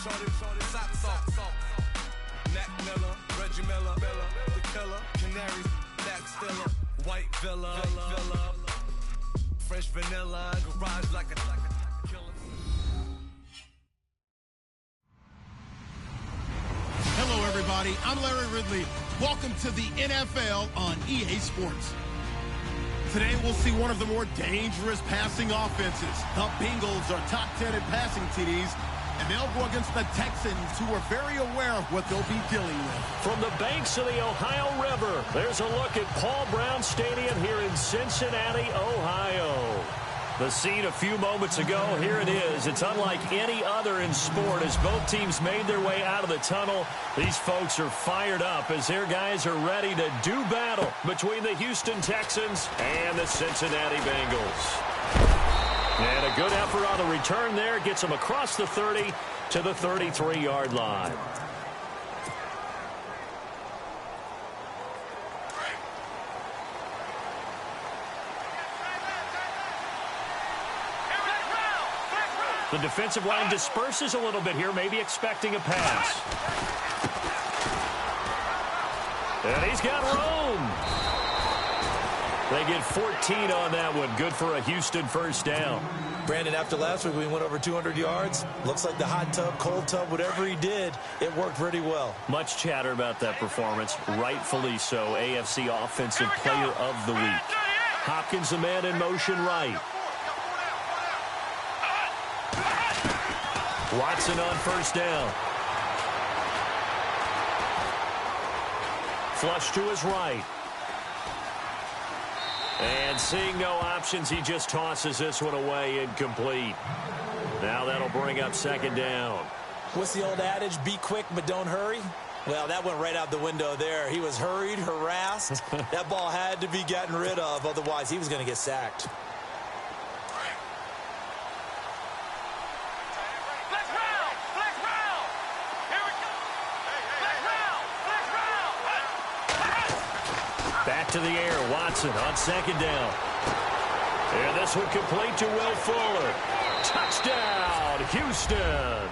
Socks off. Mac Miller, Reggie Miller, the killer, Canaries, Black Stiller, White Villa, fresh vanilla, garage like a killer. Hello, everybody. I'm Larry Ridley. Welcome to the NFL on EA Sports. Today, we'll see one of the more dangerous passing offenses. The Bengals are top 10 in passing TDs, and they'll go against the Texans, who are very aware of what they'll be dealing with. From the banks of the Ohio River, there's a look at Paul Brown Stadium here in Cincinnati, Ohio. The scene a few moments ago, here it is. It's unlike any other in sport as both teams made their way out of the tunnel. These folks are fired up as their guys are ready to do battle between the Houston Texans and the Cincinnati Bengals. And a good effort on the return there gets them across the 30 to the 33-yard line. The defensive line disperses a little bit here, maybe expecting a pass. And he's got room. They get 14 on that one. Good for a Houston first down. Brandon, after last week we went over 200 yards. Looks like the hot tub, cold tub, whatever he did, it worked pretty well. Much chatter about that performance. Rightfully so. AFC Offensive Player of the Week. Hopkins, the man in motion right. Watson on first down. Flush to his right. And seeing no options, he just tosses this one away incomplete. Now that'll bring up second down. What's the old adage? Be quick, but don't hurry. Well, that went right out the window there. He was hurried, harassed. That ball had to be gotten rid of, otherwise he was going to get sacked. Back to the air, Watson on second down. And this one complete to Will Fuller. Touchdown, Houston.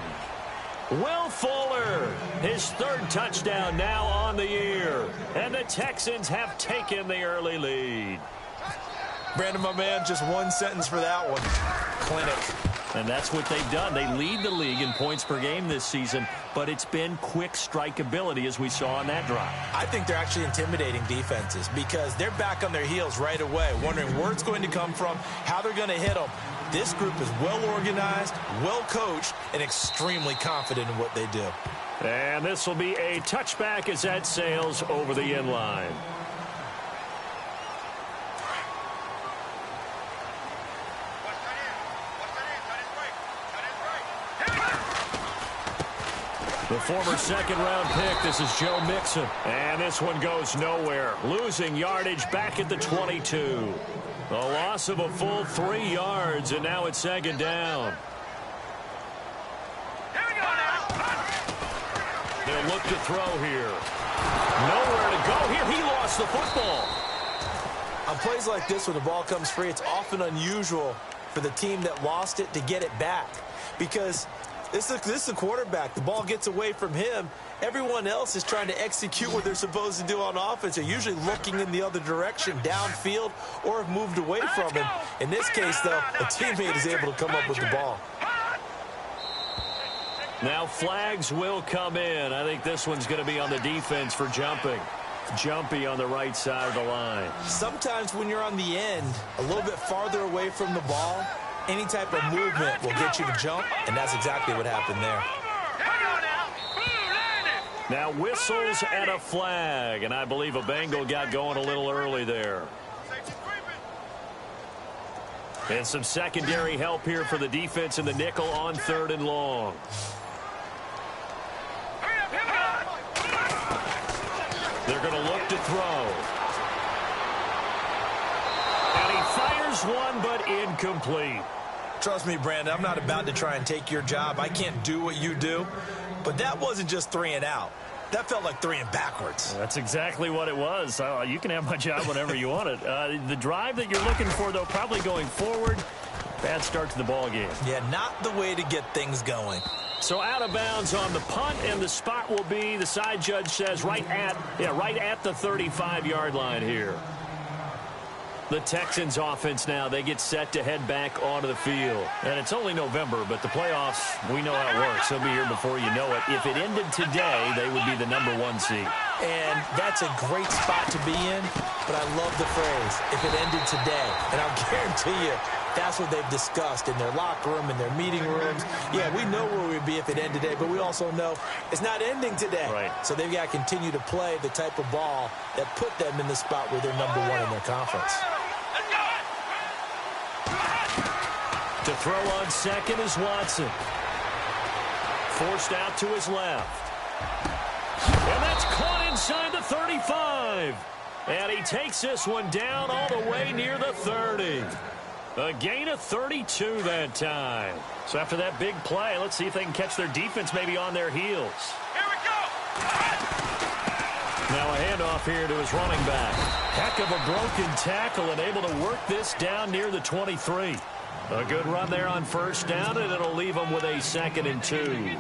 Will Fuller, his third touchdown now on the year. And the Texans have taken the early lead. Brandon, my man, just one sentence for that one. Clinic. And that's what they've done. They lead the league in points per game this season, but it's been quick strikeability as we saw on that drive. I think they're actually intimidating defenses because they're back on their heels right away, wondering where it's going to come from, how they're going to hit them. This group is well organized, well coached, and extremely confident in what they do. And this will be a touchback as that sails over the end line. The former second-round pick, this is Joe Mixon. And this one goes nowhere. Losing yardage back at the 22. A loss of a full 3 yards, and now it's second down. They'll look to throw here. Nowhere to go here. He lost the football. On plays like this, when the ball comes free, it's often unusual for the team that lost it to get it back. Because this is a quarterback. The ball gets away from him. Everyone else is trying to execute what they're supposed to do on offense. They're usually looking in the other direction, downfield, or have moved away from him. In this case, though, a teammate is able to come up with the ball. Now flags will come in. I think this one's going to be on the defense for jumping. Jumpy on the right side of the line. Sometimes when you're on the end, a little bit farther away from the ball, any type of movement will get you to jump, and that's exactly what happened there. Now whistles and a flag, and I believe a Bengal got going a little early there. And some secondary help here for the defense in the nickel on 3rd and long. They're going to look to throw. And he fires one, but incomplete. Trust me, Brandon, I'm not about to try and take your job. I can't do what you do. But that wasn't just 3 and out. That felt like 3 and backwards. That's exactly what it was. You can have my job whenever you want it. The drive that you're looking for, though, probably going forward. Bad start to the ball game. Yeah, not the way to get things going. So out of bounds on the punt, and the spot will be, the side judge says, right at the 35-yard line here. The Texans offense now, they get set to head back onto the field. And it's only November, but the playoffs, we know how it works. They'll be here before you know it. If it ended today, they would be the number 1 seed. And that's a great spot to be in, but I love the phrase, if it ended today. And I'll guarantee you, that's what they've discussed in their locker room, in their meeting rooms. Yeah, we know where we'd be if it ended today, but we also know it's not ending today. Right. So they've got to continue to play the type of ball that put them in the spot where they're number 1 in their conference. To throw on second is Watson. Forced out to his left. And that's caught inside the 35. And he takes this one down all the way near the 30. A gain of 32 that time. So after that big play, let's see if they can catch their defense maybe on their heels. Here we go. Now a handoff here to his running back. Heck of a broken tackle and able to work this down near the 23. A good run there on first down, and it'll leave them with a 2nd and 2.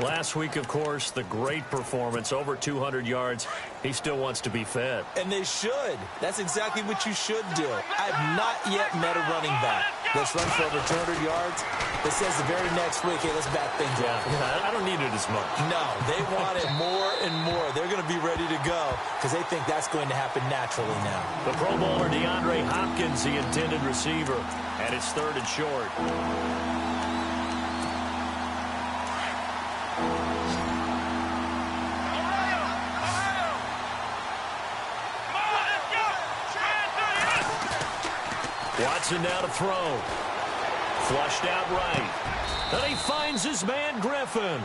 Last week, of course, the great performance, over 200 yards. He still wants to be fed. And they should. That's exactly what you should do. I have not yet met a running back that's run for over 200 yards that says the very next week, hey, let's back things up. Yeah, I don't need it as much. No, they want it more and more. They're going to be ready to go because they think that's going to happen naturally now. The Pro Bowler DeAndre Hopkins, the intended receiver, and it's 3rd and short. Watson now to throw. Flushed out right. And he finds his man Griffin.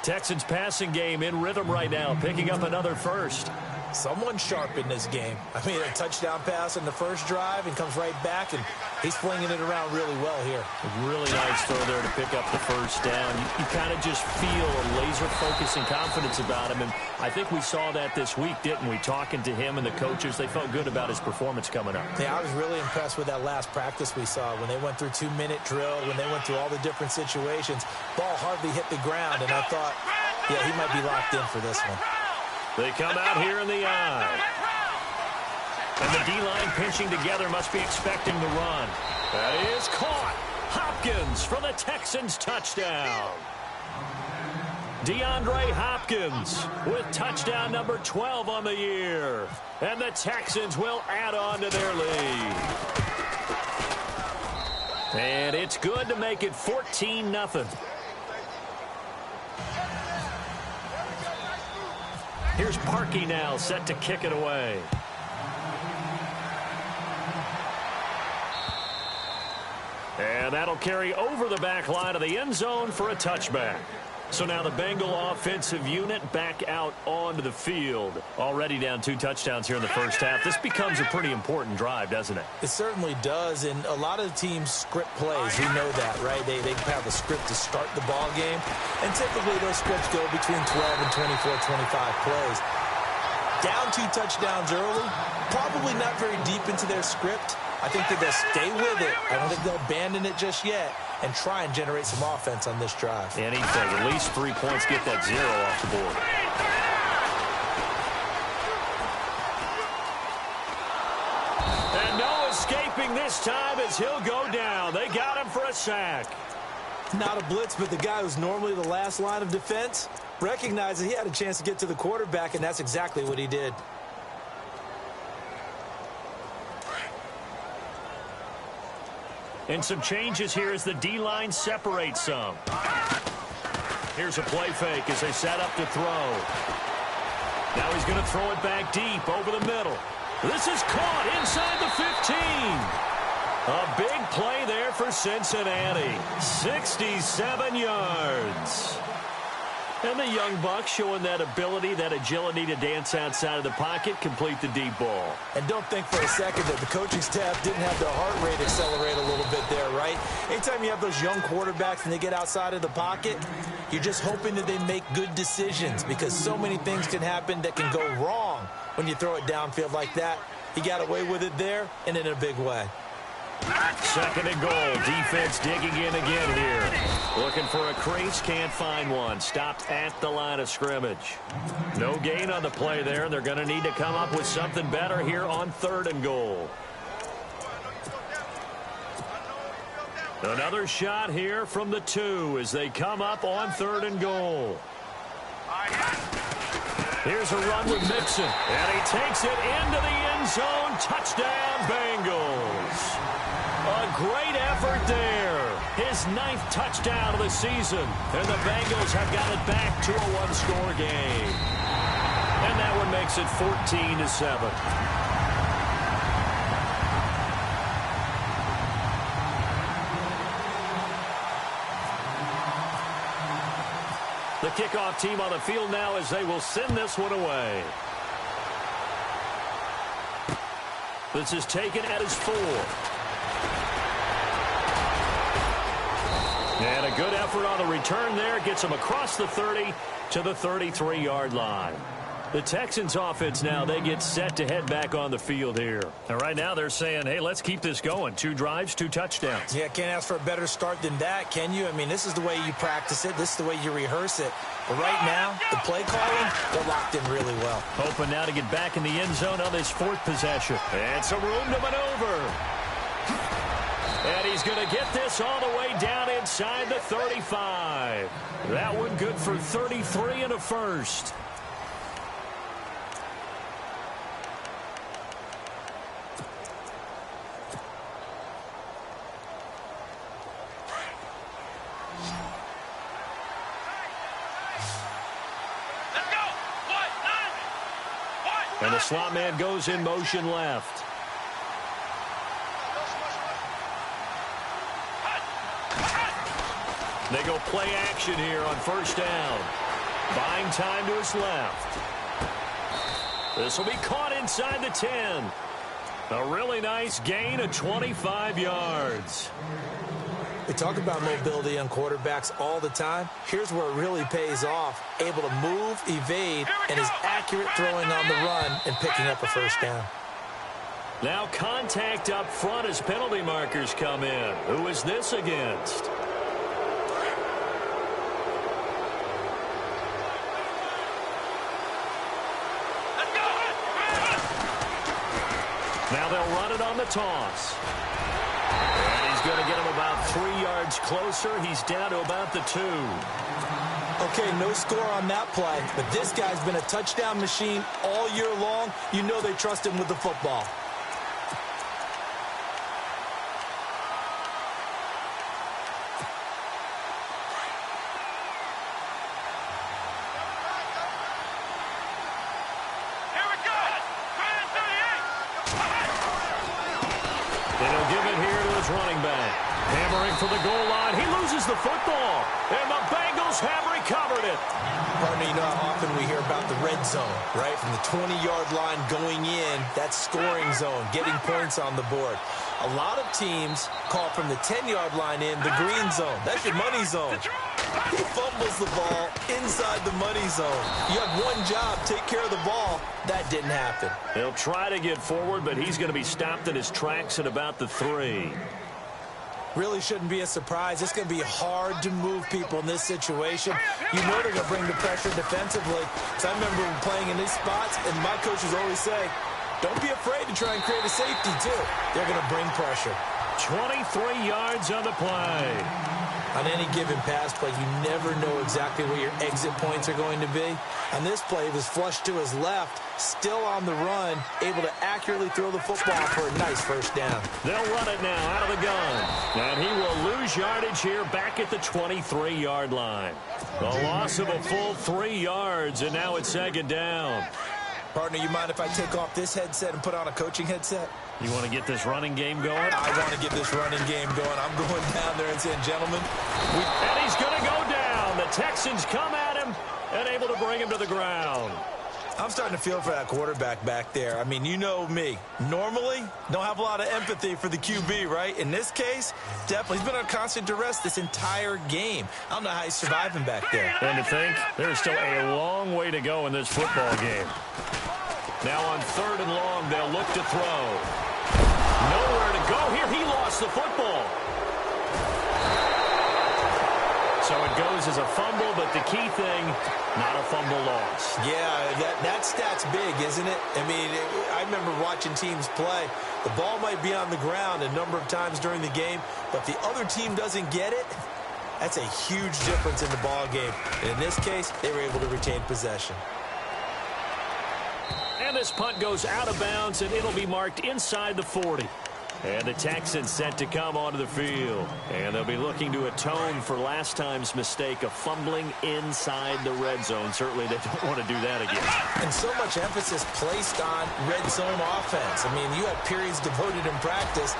Texans passing game in rhythm right now, picking up another first. Someone sharp in this game. I mean, a touchdown pass in the first drive and comes right back, and he's flinging it around really well here. A really nice throw there to pick up the first down. You kind of just feel a laser focus and confidence about him, and I think we saw that this week, didn't we? Talking to him and the coaches, they felt good about his performance coming up. Yeah, I was really impressed with that last practice we saw when they went through 2-minute drill, when they went through all the different situations. Ball hardly hit the ground, and I thought, yeah, he might be locked in for this one. They come out here in the eye. And the D-line pinching together, must be expecting the run. That is caught. Hopkins for the Texans touchdown. DeAndre Hopkins with touchdown number 12 on the year. And the Texans will add on to their lead. And it's good to make it 14-0. Here's Parkey now, set to kick it away. And that'll carry over the back line of the end zone for a touchback. So now the Bengal offensive unit back out onto the field. Already down 2 touchdowns here in the first half. This becomes a pretty important drive, doesn't it? It certainly does, and a lot of teams script plays. We know that, right? They have a script to start the ball game, and typically those scripts go between 12 and 24, 25 plays. Down 2 touchdowns early, probably not very deep into their script. I think that they'll stay with it. I don't think they'll abandon it just yet and try and generate some offense on this drive. Anything, at least 3 points, get that 0 off the board. And no escaping this time as he'll go down. They got him for a sack. Not a blitz, but the guy who's normally the last line of defense recognized that he had a chance to get to the quarterback, and that's exactly what he did. And some changes here as the D-line separates some. Here's a play fake as they set up to throw. Now he's going to throw it back deep over the middle. This is caught inside the 15. A big play there for Cincinnati. 67 yards. And the young Bucks showing that ability, that agility to dance outside of the pocket, complete the deep ball. And don't think for a second that the coaching staff didn't have their heart rate accelerate a little bit there, right? Anytime you have those young quarterbacks and they get outside of the pocket, you're just hoping that they make good decisions because so many things can happen that can go wrong when you throw it downfield like that. He got away with it there and in a big way. 2nd and goal. Defense digging in again here. Looking for a crease, can't find one. Stopped at the line of scrimmage. No gain on the play there. They're going to need to come up with something better here on 3rd and goal. Another shot here from the 2 as they come up on 3rd and goal. Here's a run with Mixon, and he takes it into the end zone. Touchdown, Bengals. A great effort there. His 9th touchdown of the season, and the Bengals have got it back to a 1-score game. And that one makes it 14-7. The kickoff team on the field now as they will send this one away. This is taken at his 4. And a good effort on the return there. Gets him across the 30 to the 33-yard line. The Texans offense now, they get set to head back on the field here. And right now they're saying, hey, let's keep this going. 2 drives, 2 touchdowns. Yeah, can't ask for a better start than that, can you? I mean, this is the way you practice it. This is the way you rehearse it. But right now, the play calling, they're locked in really well. Hoping now to get back in the end zone on this 4th possession. And some room to maneuver. And he's going to get this all the way down inside the 35. That one good for 33 and a first. And the slot man goes in motion left. They go play action here on 1st down. Buying time to his left. This will be caught inside the 10. A really nice gain of 25 yards. We talk about mobility on quarterbacks all the time. Here's where it really pays off. Able to move, evade, and is accurate throwing on the run and picking up a 1st down. Now contact up front as penalty markers come in. Who is this against? Now they'll run it on the toss. And he's going to get him about 3 yards closer. He's down to about the 2. Okay, no score on that play, but this guy's been a touchdown machine all year long. You know they trust him with the football. Running back. Hammering for the goal line. He loses the football. And the Bengals have recovered it. Partner, you know how often we hear about the red zone, right? From the 20-yard line going in, that's scoring zone, getting points on the board. A lot of teams call from the 10-yard line in the green zone. That's your money zone. He fumbles the ball inside the money zone. You have one job, take care of the ball. That didn't happen. He'll try to get forward, but he's going to be stopped in his tracks at about the 3. Really shouldn't be a surprise. It's going to be hard to move people in this situation. You know they're going to bring the pressure defensively. So I remember playing in these spots, and my coaches always say, don't be afraid to try and create a safety, too. They're going to bring pressure. 23 yards on the play. On any given pass play, you never know exactly where your exit points are going to be. On this play, it was flushed to his left, still on the run, able to accurately throw the football for a nice 1st down. They'll run it now out of the gun. And he will lose yardage here back at the 23-yard line. The loss of a full 3 yards, and now it's 2nd down. Partner, you mind if I take off this headset and put on a coaching headset? You want to get this running game going? I want to get this running game going. I'm going down there and saying, gentlemen. And he's going to go down. The Texans come at him and able to bring him to the ground. I'm starting to feel for that quarterback back there. I mean, you know me. Normally, don't have a lot of empathy for the QB, right? In this case, definitely. He's been under constant duress this entire game. I don't know how he's surviving back there. And to think, there's still a long way to go in this football game. Now on 3rd and long, they'll look to throw. Nowhere to go here. He lost the football. So it goes as a fumble, but the key thing, not a fumble loss. Yeah, that stat's big, isn't it? I mean, I remember watching teams play. The ball might be on the ground a number of times during the game, but if the other team doesn't get it, that's a huge difference in the ball game. And in this case, they were able to retain possession. And this punt goes out of bounds, and it'll be marked inside the 40. And the Texans set to come onto the field. And they'll be looking to atone for last time's mistake of fumbling inside the red zone. Certainly they don't want to do that again. And so much emphasis placed on red zone offense. I mean, you have periods devoted in practice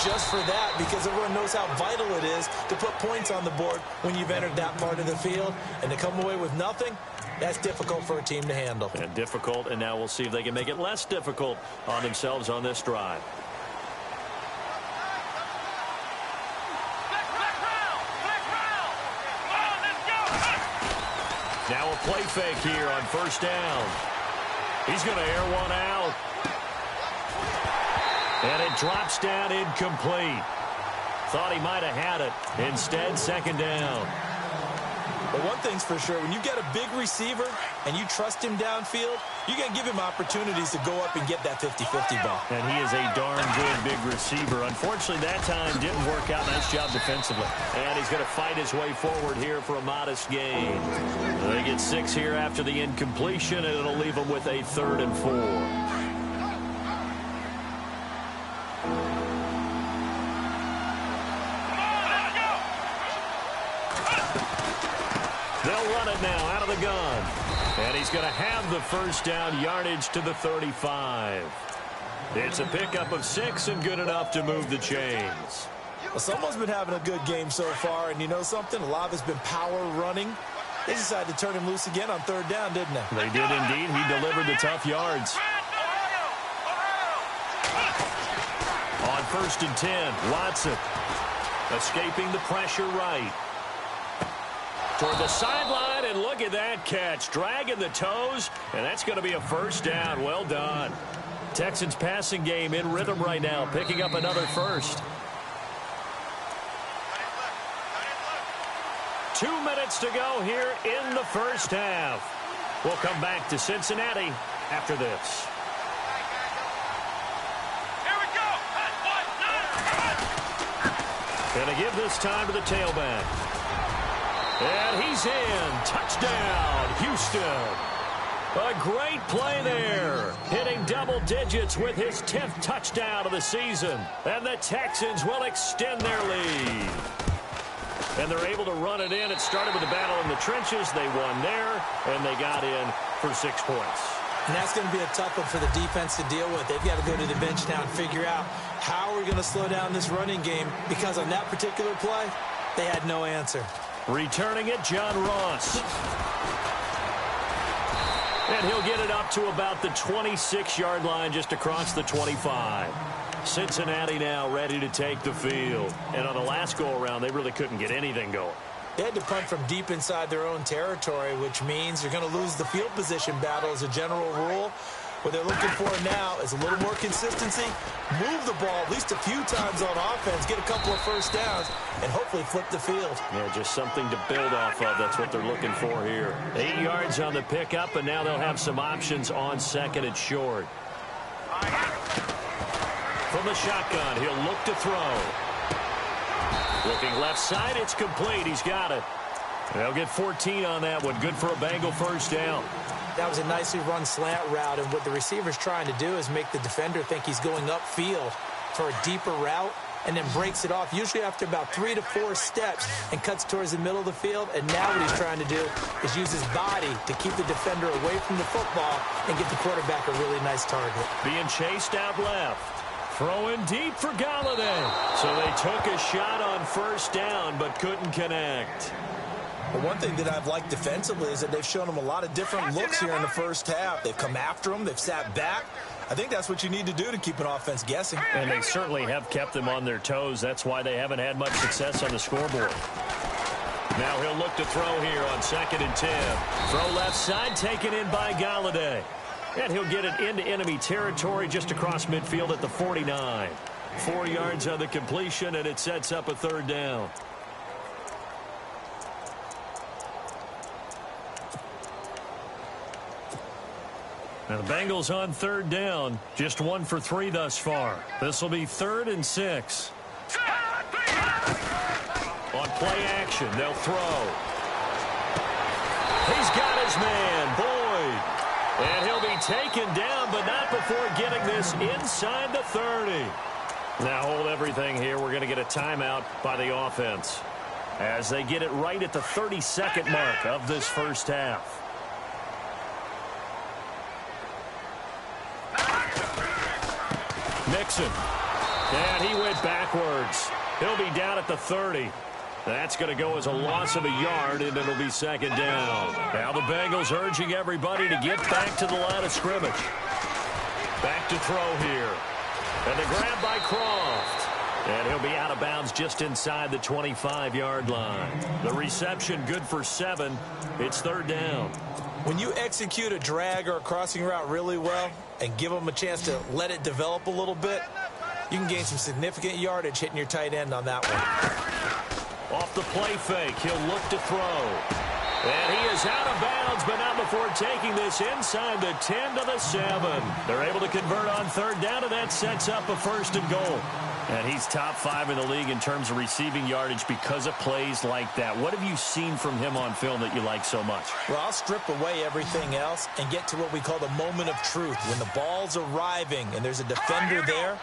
just for that because everyone knows how vital it is to put points on the board when you've entered that part of the field. And to come away with nothing, that's difficult for a team to handle. And difficult, and now we'll see if they can make it less difficult on themselves on this drive. Now a play fake here on first down. He's going to air one out. And it drops down incomplete. Thought he might have had it. Instead, second down. But one thing's for sure, when you get a big receiver and you trust him downfield, you're going to give him opportunities to go up and get that 50-50 ball. And he is a darn good big receiver. Unfortunately, that time didn't work out. Nice job defensively. And he's going to fight his way forward here for a modest gain. They get 6 here after the incompletion, and it'll leave them with a 3rd and 4. They'll run it now out of the gun. And he's going to have the first down, yardage to the 35. It's a pickup of 6 and good enough to move the chains. Well, someone's been having a good game so far, and you know something? A lot of it's been power running. They decided to turn him loose again on 3rd down, didn't they? They did indeed. He delivered the tough yards. On 1st and 10, Watson escaping the pressure right. Toward the sideline, and look at that catch. Dragging the toes, and that's going to be a first down. Well done. Texans passing game in rhythm right now, picking up another first. 2 minutes to go here in the first half. We'll come back to Cincinnati after this. Going to give this time to the tailback. And he's in. Touchdown, Houston. A great play there. Hitting double digits with his 10th touchdown of the season. And the Texans will extend their lead. And they're able to run it in. It started with a battle in the trenches. They won there, and they got in for 6 points. And that's going to be a tough one for the defense to deal with. They've got to go to the bench now and figure out how we're going to slow down this running game, because on that particular play, they had no answer. Returning it, John Ross. And he'll get it up to about the 26-yard line, just across the 25. Cincinnati now ready to take the field. And on the last go-around, they really couldn't get anything going. They had to punt from deep inside their own territory, which means you're going to lose the field position battle as a general rule. What they're looking for now is a little more consistency, move the ball at least a few times on offense, get a couple of first downs, and hopefully flip the field. Yeah, just something to build off of. That's what they're looking for here. 8 yards on the pickup, and now they'll have some options on 2nd and short. From the shotgun, he'll look to throw. Looking left side, it's complete. He's got it. They'll get 14 on that one. Good for a Bengal first down. That was a nicely run slant route, and what the receiver's trying to do is make the defender think he's going upfield for a deeper route, and then breaks it off, usually after about 3 to 4 steps, and cuts towards the middle of the field. And now what he's trying to do is use his body to keep the defender away from the football and get the quarterback a really nice target. Being chased out left. Throwing deep for Galladay. So they took a shot on first down, but couldn't connect. But one thing that I've liked defensively is that they've shown them a lot of different looks here in the first half. They've come after them. They've sat back. I think that's what you need to do to keep an offense guessing. And they certainly have kept them on their toes. That's why they haven't had much success on the scoreboard. Now he'll look to throw here on 2nd and 10. Throw left side, taken in by Galladay. And he'll get it into enemy territory just across midfield at the 49. 4 yards on the completion, and it sets up a 3rd down. Now the Bengals on third down, just 1 for 3 thus far. This will be 3rd and 6. On play action, they'll throw. He's got his man, Boyd. And he'll be taken down, but not before getting this inside the 30. Now hold everything here. We're going to get a timeout by the offense as they get it right at the 32nd mark of this first half. Mixon. And he went backwards. He'll be down at the 30. That's going to go as a loss of a yard, and it'll be 2nd down. Now the Bengals urging everybody to get back to the line of scrimmage. Back to throw here. And the grab by Croft. And he'll be out of bounds just inside the 25-yard line. The reception good for 7. It's 3rd down. When you execute a drag or a crossing route really well and give them a chance to let it develop a little bit, you can gain some significant yardage hitting your tight end on that one. Off the play fake, he'll look to throw. And he is out of bounds, but not before taking this inside the 10 to the 7. They're able to convert on 3rd down, and that sets up a 1st and goal. And he's top 5 in the league in terms of receiving yardage because of plays like that. What have you seen from him on film that you like so much? Well, I'll strip away everything else and get to what we call the moment of truth. When the ball's arriving and there's a defender there,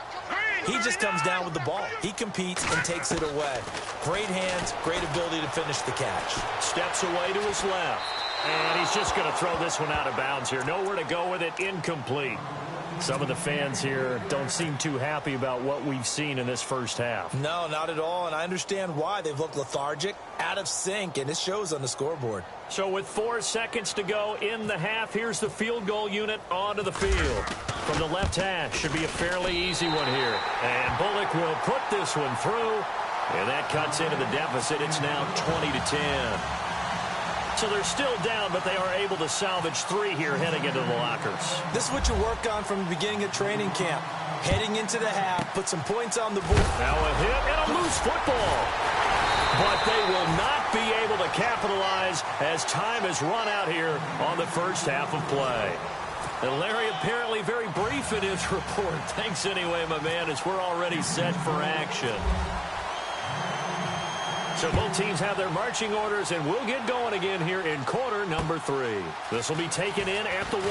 he just comes down with the ball. He competes and takes it away. Great hands, great ability to finish the catch. Steps away to his left. And he's just going to throw this one out of bounds here. Nowhere to go with it, incomplete. Some of the fans here don't seem too happy about what we've seen in this first half. No, not at all, and I understand why. They've looked lethargic, out of sync, and it shows on the scoreboard. So with 4 seconds to go in the half, here's the field goal unit onto the field. From the left hash, should be a fairly easy one here. And Bullock will put this one through, and that cuts into the deficit. It's now 20-10. So they're still down, but they are able to salvage 3 here heading into the lockers. This is what you work on from the beginning of training camp. Heading into the half, put some points on the board. Now a hit and a loose football. But they will not be able to capitalize as time has run out here on the first half of play. And Larry apparently very brief in his report. Thanks anyway, my man, as we're already set for action. So both teams have their marching orders, and we'll get going again here in quarter number 3. This will be taken in at the 1.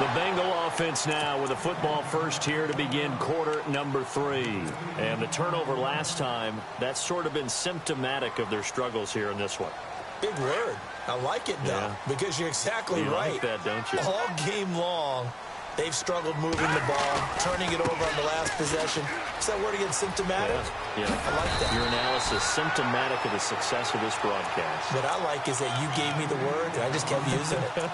The Bengal offense now with a football first here to begin quarter number 3. And the turnover last time, that's sort of been symptomatic of their struggles here in this one. Big word. I like it, though, because you're exactly right. You like that, don't you? All game long, they've struggled moving the ball, turning it over on the last possession. Is that word again, symptomatic? Yeah. I like that. Your analysis, symptomatic of the success of this broadcast. What I like is that you gave me the word, and I just kept using it.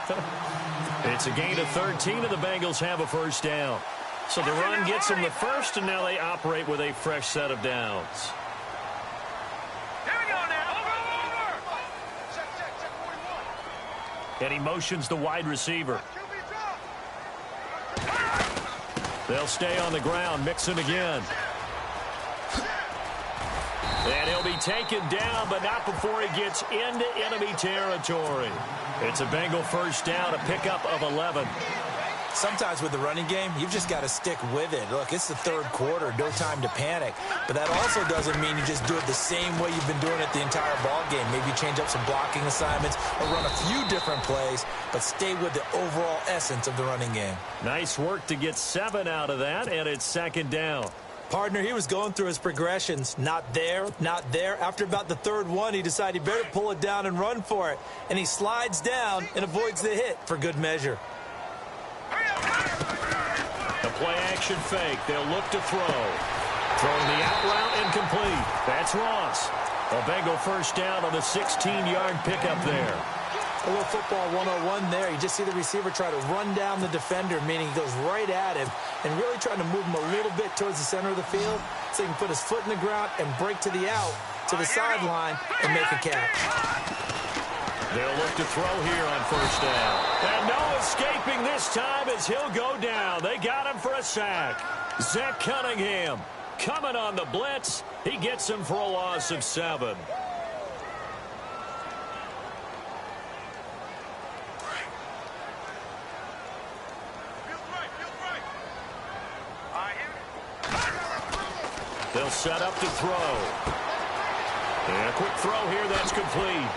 It's a gain of 13, and the Bengals have a 1st down. So the run gets them the first, and now they operate with a fresh set of downs. Here we go now. Over. And he motions the wide receiver. They'll stay on the ground. Mixon again. And he'll be taken down, but not before he gets into enemy territory. It's a Bengal 1st down, a pickup of 11. Sometimes with the running game, you've just got to stick with it. Look, it's the 3rd quarter, no time to panic. But that also doesn't mean you just do it the same way you've been doing it the entire ball game. Maybe change up some blocking assignments or run a few different plays, but stay with the overall essence of the running game. Nice work to get 7 out of that, and it's 2nd down. Partner, he was going through his progressions. Not there, not there. After about the 3rd one, he decided he better pull it down and run for it. And he slides down and avoids the hit for good measure. The play-action fake. They'll look to throw. Throwing the out route incomplete. That's Ross. A Bengal 1st down on the 16-yard pickup there. A little football 101 there. You just see the receiver try to run down the defender, meaning he goes right at him and really trying to move him a little bit towards the center of the field so he can put his foot in the ground and break to the out, to the sideline, and make a catch. They'll look to throw here on 1st down. And no escaping this time as he'll go down. They got him for a sack. Zach Cunningham coming on the blitz. He gets him for a loss of 7. They'll set up to throw. And a quick throw here, that's complete.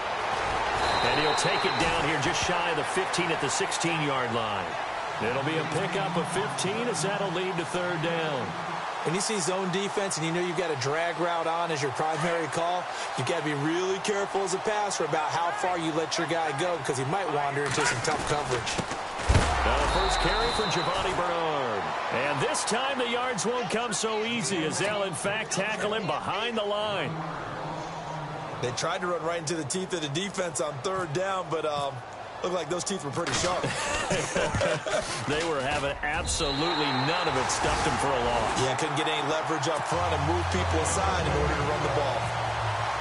And he'll take it down here just shy of the 15 at the 16-yard line. It'll be a pickup of 15 as that'll lead to third down. When you see zone defense and you know you've got a drag route on as your primary call, you've got to be really careful as a passer about how far you let your guy go because he might wander into some tough coverage. Now the first carry for Giovanni Bernard. And this time the yards won't come so easy as they'll, in fact, tackle him behind the line. They tried to run right into the teeth of the defense on third down, but looked like those teeth were pretty sharp. They were having absolutely none of it. Stuffed him for a loss. Yeah, couldn't get any leverage up front and move people aside in order to run the ball.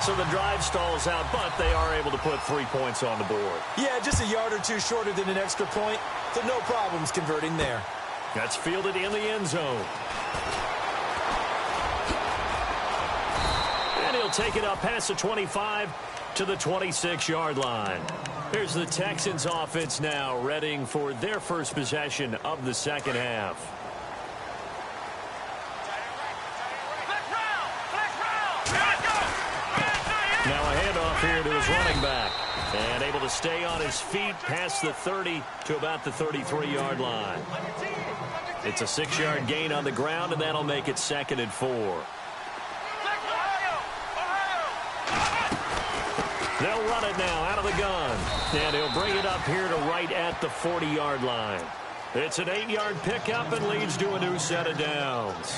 So the drive stalls out, but they are able to put 3 points on the board. Yeah, just a yard or two shorter than an extra point, so no problems converting there. That's fielded in the end zone. And he'll take it up past the 25 to the 26-yard line. Here's the Texans offense now, readying for their first possession of the second half. Now a handoff here to his running back. And able to stay on his feet past the 30 to about the 33-yard line. It's a 6-yard gain on the ground, and that'll make it 2nd and 4. They'll run it now out of the gun. And he'll bring it up here to right at the 40-yard line. It's an 8-yard pickup and leads to a new set of downs.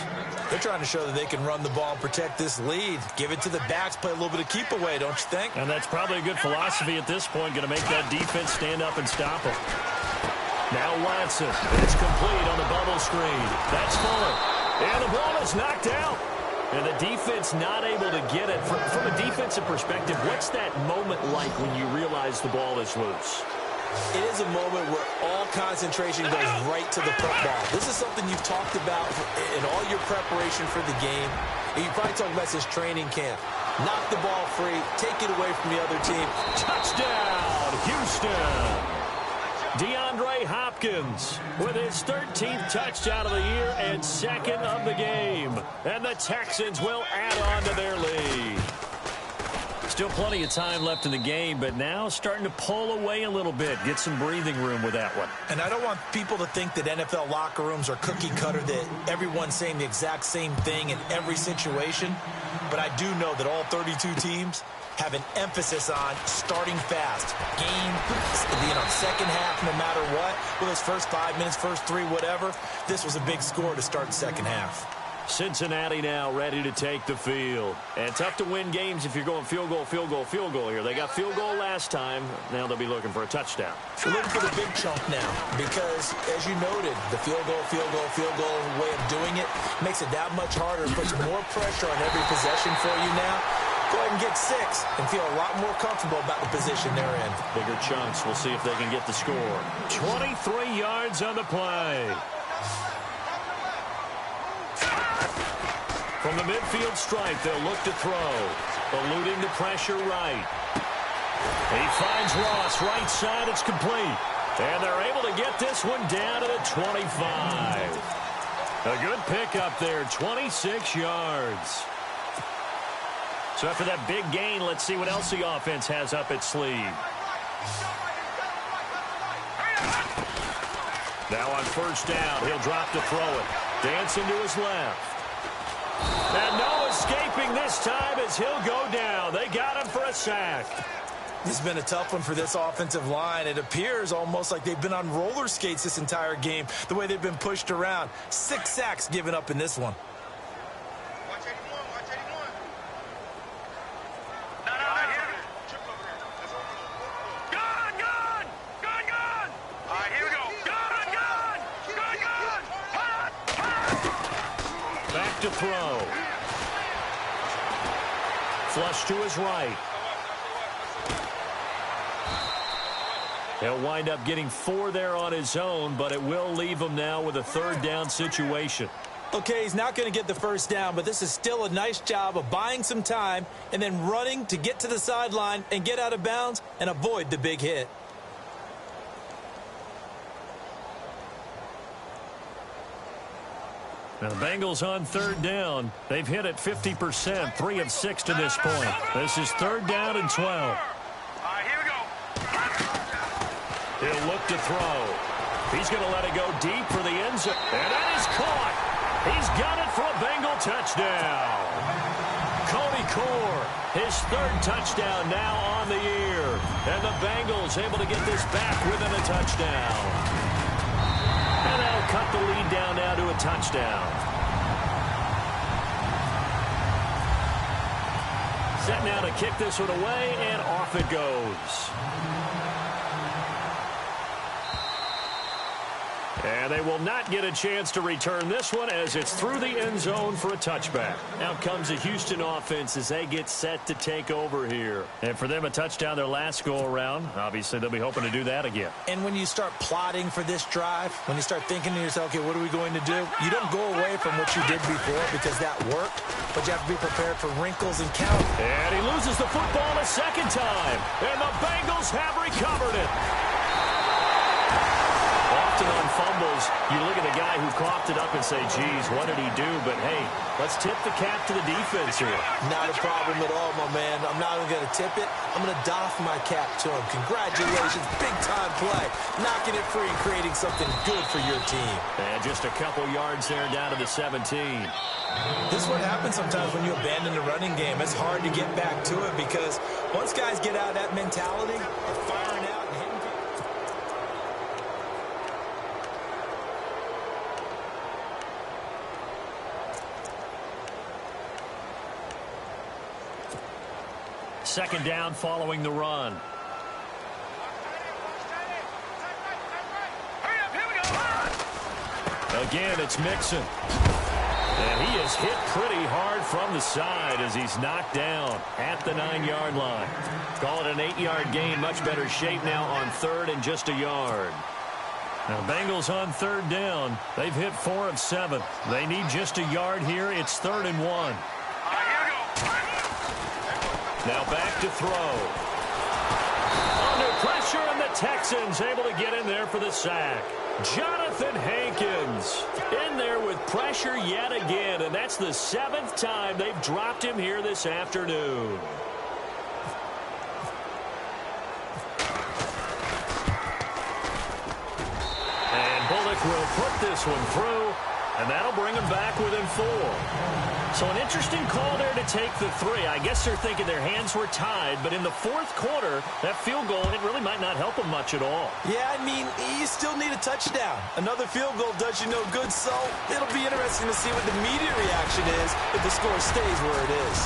They're trying to show that they can run the ball and protect this lead. Give it to the backs, play a little bit of keep away, don't you think? And that's probably a good philosophy at this point, going to make that defense stand up and stop him. Now Watson. It's complete on the bubble screen. That's Fuller. And the ball is knocked out. And the defense not able to get it. From a defensive perspective, what's that moment like when you realize the ball is loose? It is a moment where all concentration goes right to the prep ball. This is something you've talked about in all your preparation for the game. And you probably talked about since training camp. Knock the ball free, take it away from the other team. Touchdown, Houston! DeAndre Hopkins with his 13th touchdown of the year and 2nd of the game. And the Texans will add on to their lead. Still plenty of time left in the game, but now starting to pull away a little bit. Get some breathing room with that one. And I don't want people to think that NFL locker rooms are cookie cutter, that everyone's saying the exact same thing in every situation. But I do know that all 32 teams have an emphasis on starting fast. Game, second half, no matter what. Well, those first 5 minutes, first 3, whatever. This was a big score to start the second half. Cincinnati now ready to take the field. And tough to win games if you're going field goal, field goal, field goal here. They got field goal last time. Now they'll be looking for a touchdown. We're looking for the big chunk now because, as you noted, the field goal way of doing it makes it that much harder. It puts more pressure on every possession for you now. Go ahead and get 6 and feel a lot more comfortable about the position they're in. Bigger chunks. We'll see if they can get the score. 23 yards on the play. From the midfield stripe, they'll look to throw. Eluding the pressure right. He finds Ross right side. It's complete. And they're able to get this one down to the 25. A good pickup there, 26 yards. So after that big gain, let's see what else the offense has up its sleeve. Now on first down, he'll drop to throw it. Dancing to his left. And no escaping this time as he'll go down. They got him for a sack. This has been a tough one for this offensive line. It appears almost like they've been on roller skates this entire game, the way they've been pushed around. 6 sacks given up in this one. To throw. Flush to his right. He'll wind up getting 4 there on his own, but it will leave him now with a third down situation. Okay, he's not going to get the first down, but this is still a nice job of buying some time and then running to get to the sideline and get out of bounds and avoid the big hit. Now the Bengals on third down. They've hit it 50%, 3 of 6 to this point. This is third down and 12. All right, here we go. He'll look to throw. He's going to let it go deep for the end zone. And that is caught. He's got it for a Bengal touchdown. Cody Core, his third touchdown now on the year. And the Bengals able to get this back within a touchdown. And that'll cut the lead down now to a touchdown. Set now to kick this one away, and off it goes. And they will not get a chance to return this one as it's through the end zone for a touchback. Now comes the Houston offense as they get set to take over here. And for them, a touchdown their last go-around. Obviously, they'll be hoping to do that again. And when you start plotting for this drive, when you start thinking to yourself, okay, what are we going to do? You don't go away from what you did before because that worked, but you have to be prepared for wrinkles and count. And he loses the football a second time. And the Bengals have recovered it. Often on fumbles, you look at the guy who coughed it up and say, geez, what did he do? But, hey, let's tip the cap to the defense here. Not a problem at all, my man. I'm not even going to tip it. I'm going to doff my cap to him. Congratulations. Big-time play. Knocking it free and creating something good for your team. And just a couple yards there down to the 17. This is what happens sometimes when you abandon the running game. It's hard to get back to it because once guys get out of that mentality of firing out and hitting. Second down following the run. Again, it's Mixon. And he is hit pretty hard from the side as he's knocked down at the 9-yard line. Call it an 8-yard gain. Much better shape now on third and just a yard. Now, Bengals on third down. They've hit 4 of 7. They need just a yard here. It's 3rd and 1. Now back to throw. Under pressure, and the Texans able to get in there for the sack. Jonathan Hankins in there with pressure yet again, and that's the 7th time they've dropped him here this afternoon. And Bullock will put this one through, and that'll bring him back within 4. So an interesting call there to take the 3. I guess they're thinking their hands were tied, but in the 4th quarter, that field goal, it really might not help them much at all. Yeah, I mean, you still need a touchdown. Another field goal does you no good, so it'll be interesting to see what the immediate reaction is if the score stays where it is.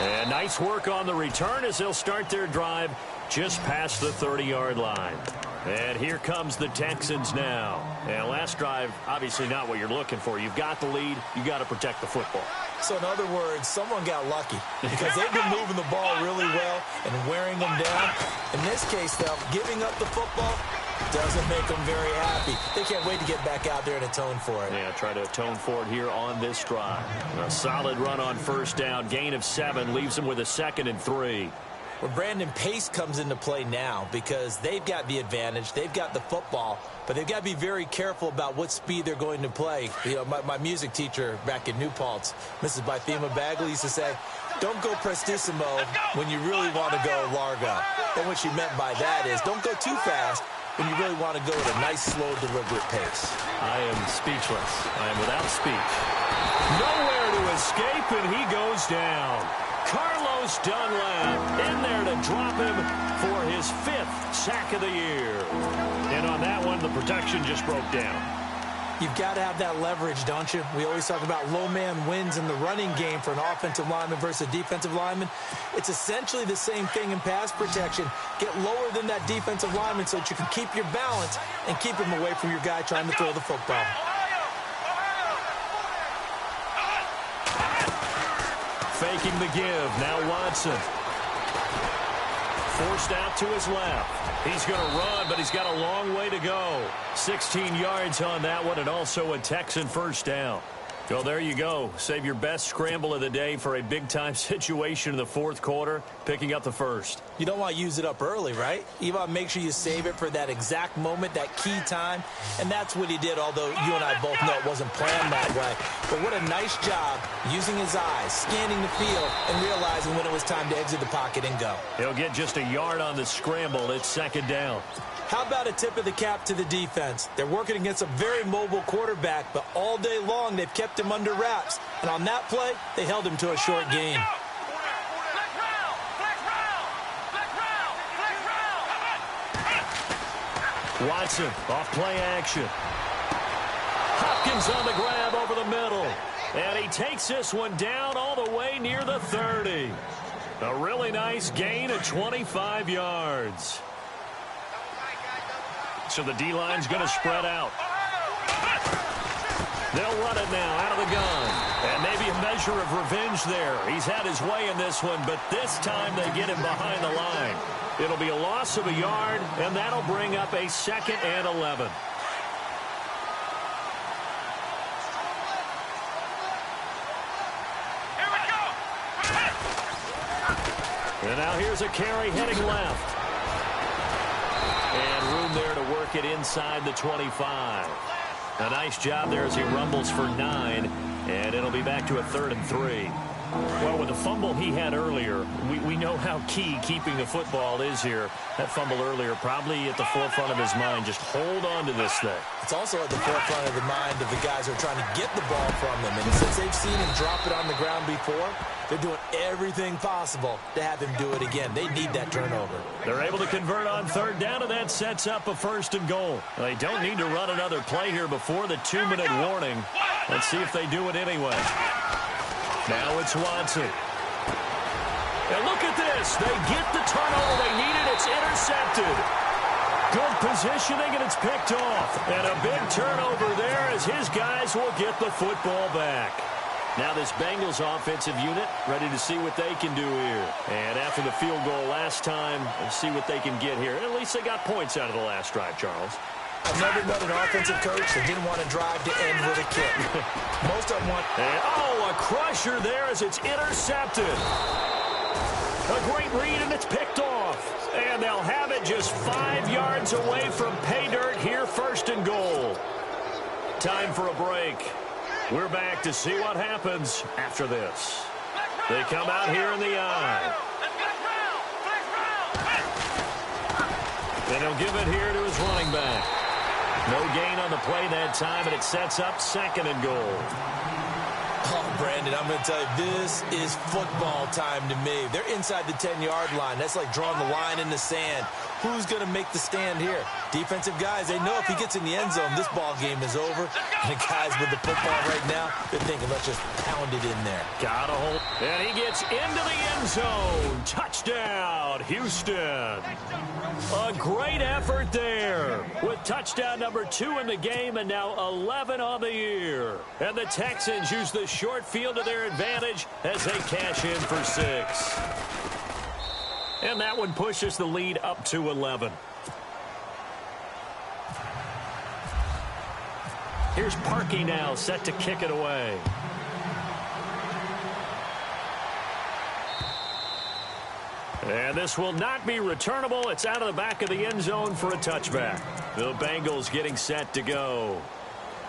And nice work on the return as they'll start their drive just past the 30-yard line. And here comes the Texans now. And last drive, obviously not what you're looking for. You've got the lead. You got to protect the football. So in other words, someone got lucky because they've been moving the ball really well and wearing them down. In this case, though, giving up the football doesn't make them very happy. They can't wait to get back out there and atone for it. Yeah, try to atone for it here on this drive. A solid run on first down. Gain of 7 leaves them with a 2nd and 3. Well, Brandon, pace comes into play now because they've got the advantage. They've got the football, but they've got to be very careful about what speed they're going to play. You know, my music teacher back in New Paltz, Mrs. Bythema Bagley, used to say, don't go prestissimo when you really want to go largo. And what she meant by that is don't go too fast when you really want to go at a nice, slow, deliberate pace. I am speechless. I am without speech. Nowhere to escape, and he goes down. Carlos Dunlap in there to drop him for his 5th sack of the year. And on that one, the protection just broke down. You've got to have that leverage, don't you? We always talk about low man wins in the running game for an offensive lineman versus a defensive lineman. It's essentially the same thing in pass protection. Get lower than that defensive lineman so that you can keep your balance and keep him away from your guy trying to throw the football. Faking the give. Now Watson. Forced out to his left. He's going to run, but he's got a long way to go. 16 yards on that one, and also a Texan first down. Well, there you go. Save your best scramble of the day for a big-time situation in the fourth quarter, picking up the first. You don't want to use it up early, right? You want to make sure you save it for that exact moment, that key time. And that's what he did, although you and I both know it wasn't planned that way. But what a nice job using his eyes, scanning the field, and realizing when it was time to exit the pocket and go. He'll get just a yard on the scramble. It's second down. How about a tip of the cap to the defense? They're working against a very mobile quarterback, but all day long they've kept him under wraps. And on that play, they held him to a short gain. Watson off play action. Hopkins on the grab over the middle. And he takes this one down all the way near the 30. A really nice gain of 25 yards. So the D-line's going to spread out. They'll run it now out of the gun. And maybe a measure of revenge there. He's had his way in this one, but this time they get him behind the line. It'll be a loss of a yard, and that'll bring up a 2nd and 11. And now here's a carry heading left. And room there to work it inside the 25. A nice job there as he rumbles for 9. And it'll be back to a 3rd and 3. Well, with the fumble he had earlier, we know how key keeping the football is here. That fumble earlier probably at the forefront of his mind. Just hold on to this thing. It's also at the forefront of the mind of the guys who are trying to get the ball from him. And since they've seen him drop it on the ground before, they're doing everything possible to have him do it again. They need that turnover. They're able to convert on 3rd down, and that sets up a 1st and goal. They don't need to run another play here before the 2-minute warning. Let's see if they do it anyway. Now it's Watson. And look at this. They get the turnover they needed. It's intercepted. Good positioning, and it's picked off. And a big turnover there as his guys will get the football back. Now this Bengals offensive unit ready to see what they can do here. And after the field goal last time, let's see what they can get here. At least they got points out of the last drive, Charles. I've never known an offensive coach that didn't want to drive to end with a kick. Most of them want... And, a crusher there as it's intercepted. A great read, and it's picked off. And they'll have it just 5 yards away from pay dirt here, 1st and goal. Time for a break. We're back to see what happens after this. They come out here in the eye. And he'll give it here to his running back. No gain on the play that time, and it sets up 2nd and goal. Oh, Brandon, I'm going to tell you, this is football time to me. They're inside the 10-yard line. That's like drawing the line in the sand. Who's going to make the stand here? Defensive guys, they know if he gets in the end zone, this ball game is over. And the guys with the football right now, they're thinking, let's just pound it in there. Got a hold. And he gets into the end zone. Touchdown, Houston. A great effort there with touchdown number 2 in the game and now 11 on the year. And the Texans use the short field to their advantage as they cash in for 6. And that one pushes the lead up to 11. Here's Parkey now set to kick it away. And this will not be returnable. It's out of the back of the end zone for a touchback. The Bengals getting set to go.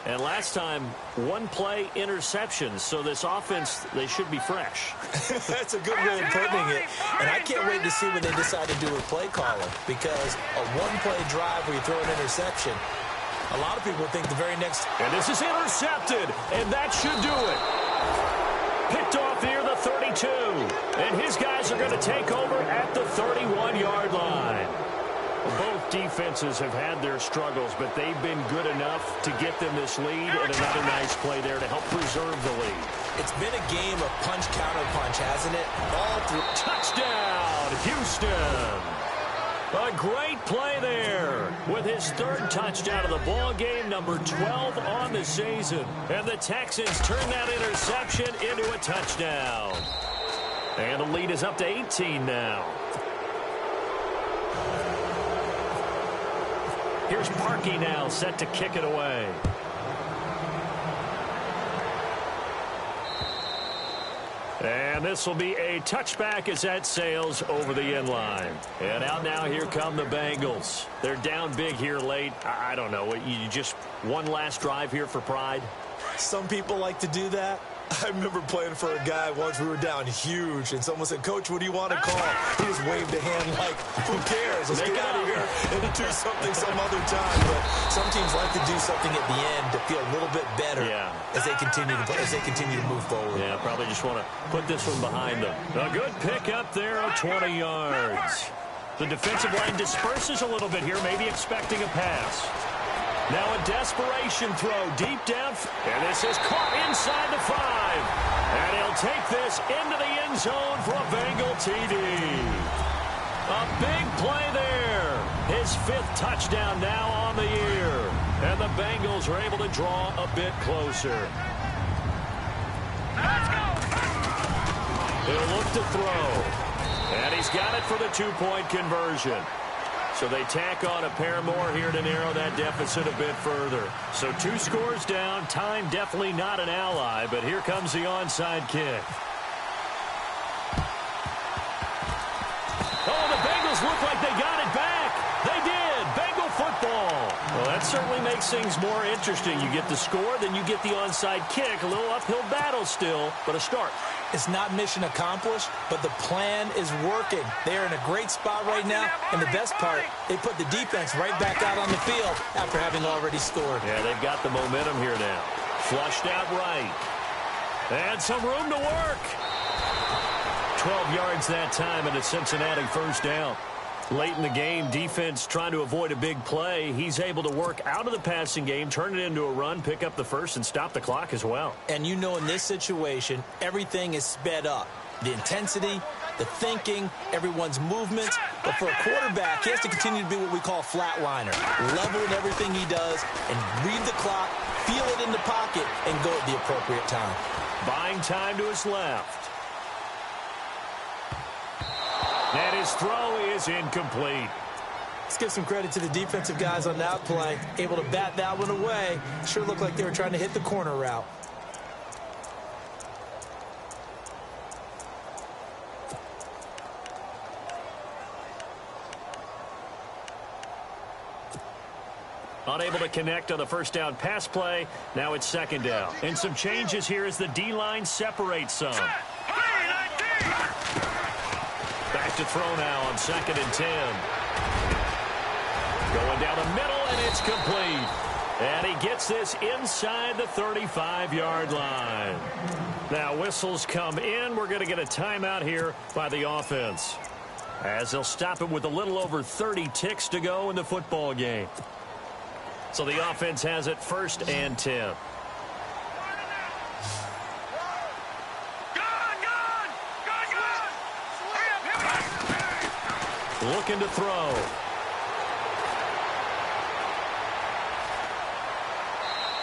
And last time, 1-play interceptions. So this offense, they should be fresh. That's a good way of putting it. And I can't wait to see what they decide to do with play calling. Because a 1-play drive where you throw an interception, a lot of people think the very next... And this is intercepted. And that should do it. Picked off near the 32. And his guys are going to take over at the 31-yard line. Both defenses have had their struggles, but they've been good enough to get them this lead, and another nice play there to help preserve the lead. It's been a game of punch-counter-punch, hasn't it? All through. Touchdown, Houston! A great play there with his 3rd touchdown of the ball game, number 12 on the season. And the Texans turn that interception into a touchdown. And the lead is up to 18 now. Here's Parkey now set to kick it away. And this will be a touchback as that sails over the end line. And out now, here come the Bengals. They're down big here late. I don't know. You just one last drive here for pride? Some people like to do that. I remember playing for a guy once. We were down huge, and someone said, "Coach, what do you want to call?" He just waved a hand like, "Who cares? Let's get out of here and do something some other time." But some teams like to do something at the end to feel a little bit better as they continue to move forward. Yeah, probably just want to put this one behind them. A good pick up there of 20 yards. The defensive line disperses a little bit here, maybe expecting a pass. Now a desperation throw deep down. And this is caught inside the 5. And he'll take this into the end zone for a Bengal TD. A big play there. His 5th touchdown now on the year. And the Bengals are able to draw a bit closer. Let's go! He'll look to throw. And he's got it for the 2-point conversion. So they tack on a pair more here to narrow that deficit a bit further. So 2 scores down. Time definitely not an ally, but here comes the onside kick. Oh, the Bengals look like they got it back. They did. Bengal football. Well, that certainly makes things more interesting. You get the score, then you get the onside kick. A little uphill battle still, but a start. It's not mission accomplished, but the plan is working. They're in a great spot right now, and the best part, they put the defense right back out on the field after having already scored. Yeah, they've got the momentum here now. Flushed out right. And some room to work. 12 yards that time, and a Cincinnati first down. Late in the game, defense trying to avoid a big play. He's able to work out of the passing game, turn it into a run, pick up the first, and stop the clock as well. And you know in this situation, everything is sped up. The intensity, the thinking, everyone's movements. But for a quarterback, he has to continue to be what we call a flatliner. Level in everything he does and read the clock, feel it in the pocket, and go at the appropriate time. Buying time to his left. And his throw is incomplete. Let's give some credit to the defensive guys on that play. Able to bat that one away. Sure looked like they were trying to hit the corner route. Unable to connect on the first down pass play. Now it's second down. And some changes here as the D-line separates some. Back to throw now on 2nd and 10. Going down the middle, and it's complete. And he gets this inside the 35-yard line. Now whistles come in. We're going to get a timeout here by the offense, as they'll stop it with a little over 30 ticks to go in the football game. So the offense has it 1st and 10. Looking to throw.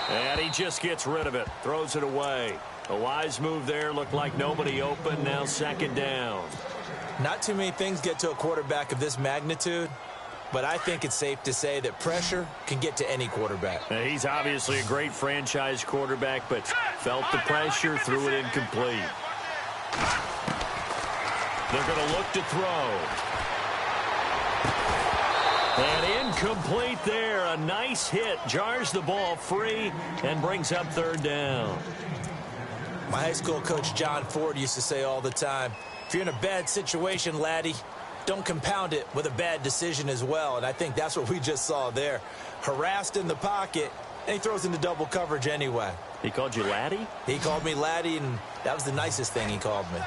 And he just gets rid of it. Throws it away. A wise move there. Looked like nobody open. Now 2nd down. Not too many things get to a quarterback of this magnitude, but I think it's safe to say that pressure can get to any quarterback. Now, he's obviously a great franchise quarterback, but felt the pressure, threw it incomplete. They're going to look to throw. And incomplete there. A nice hit. Jars the ball free and brings up 3rd down. My high school coach, John Ford, used to say all the time, if you're in a bad situation, laddie, don't compound it with a bad decision as well. And I think that's what we just saw there. Harassed in the pocket, and he throws into double coverage anyway. He called you laddie? He called me laddie, and that was the nicest thing he called me.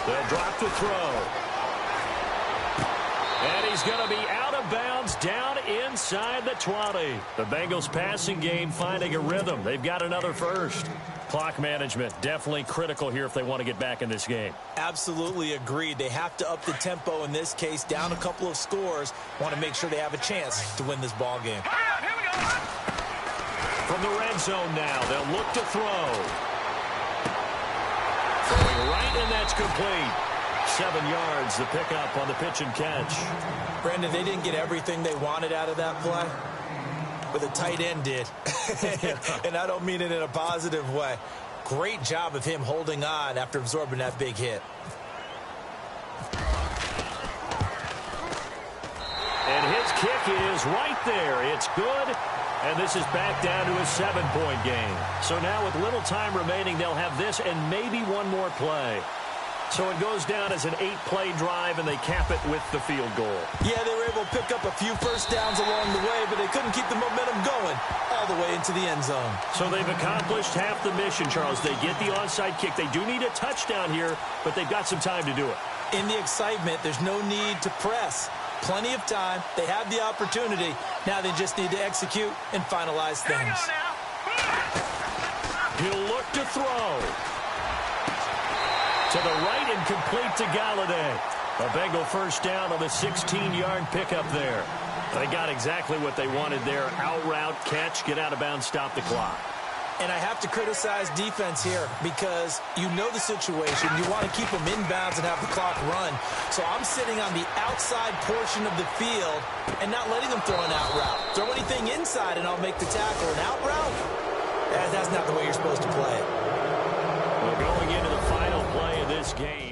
They'll drop to throw. And he's going to be out of bounds down inside the 20. The Bengals passing game finding a rhythm. They've got another first. Clock management definitely critical here if they want to get back in this game. Absolutely agreed. They have to up the tempo in this case, down a couple of scores. Want to make sure they have a chance to win this ball game. From the red zone now, they'll look to throw. Throwing right, and that's complete. 7 yards, the pickup on the pitch and catch. Brandon, they didn't get everything they wanted out of that play, but the tight end did. And I don't mean it in a positive way. Great job of him holding on after absorbing that big hit. And his kick is right there. It's good. And this is back down to a 7-point game. So now with little time remaining, they'll have this and maybe one more play. So it goes down as an 8-play drive, and they cap it with the field goal. Yeah, they were able to pick up a few first downs along the way, but they couldn't keep the momentum going all the way into the end zone. So they've accomplished half the mission, Charles. They get the onside kick. They do need a touchdown here, but they've got some time to do it. In the excitement, there's no need to press. Plenty of time. They have the opportunity. Now they just need to execute and finalize things. He'll look to throw. To the right and complete to Galladay. A Bengal first down on the 16-yard pickup there. They got exactly what they wanted there. Out route, catch, get out of bounds, stop the clock. And I have to criticize defense here because you know the situation. You want to keep them inbounds and have the clock run. So I'm sitting on the outside portion of the field and not letting them throw an out route. Throw anything inside and I'll make the tackle. An out route? That's not the way you're supposed to play it. We're going into the final play of this game.